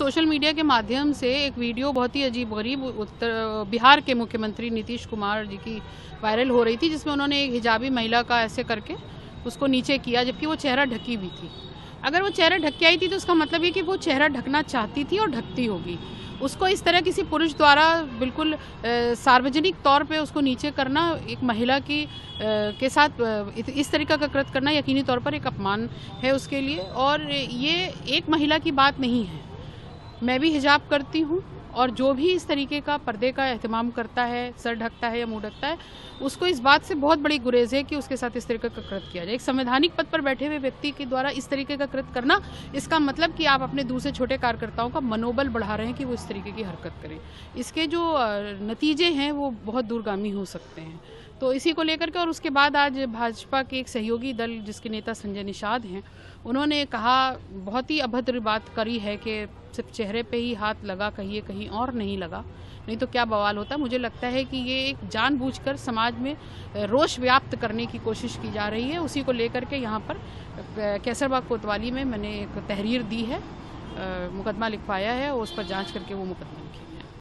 Social media के माध्यम से एक वीडियो बहुत ही अजीबोगरीब बिहार के मुख्यमंत्री नीतीश कुमार जी की वायरल हो रही थी, जिसमें उन्होंने एक हिजाबी महिला का ऐसे करके उसको नीचे किया, जबकि वो चेहरा ढकी हुई थी। अगर वो चेहरा ढक के आई थी तो उसका मतलब ये कि वो चेहरा ढकना चाहती थी और ढकती होगी। उसको इस तरह किसी पुरुष द्वारा बिल्कुल सार्वजनिक तौर पे उसको नीचे करना, एक महिला की के साथ इस तरीका का कृत्य करना यकीनी तौर पर एक अपमान है उसके लिए। और ये एक महिला की बात नहीं है। मैं भी हिजाब करती हूँ और जो भी इस तरीके का पर्दे का एहतमाम करता है, सर ढकता है या मुंह ढकता है, उसको इस बात से बहुत बड़ी गुरेज है कि उसके साथ इस तरीके का कृत्य किया जाए। एक संवैधानिक पद पर बैठे हुए व्यक्ति के द्वारा इस तरीके का कृत्य करना, इसका मतलब कि आप अपने दूसरे छोटे कार्यकर्ताओं का मनोबल बढ़ा रहे हैं कि वो इस तरीके की हरकत करें। इसके जो नतीजे हैं वो बहुत दूरगामी हो सकते हैं। तो इसी को लेकर के, और उसके बाद आज भाजपा के एक सहयोगी दल जिसके नेता संजय निषाद हैं, उन्होंने कहा, बहुत ही अभद्र बात करी है कि सिर्फ चेहरे पे ही हाथ लगा, कहीं और नहीं लगा, नहीं तो क्या बवाल होता। मुझे लगता है कि ये एक जानबूझकर समाज में रोष व्याप्त करने की कोशिश की जा रही है। उसी को लेकर के यहाँ पर कैसरबाग कोतवाली में मैंने एक तहरीर दी है, मुकदमा लिखवाया है और उस पर जांच करके वो मुकदमा लिखी।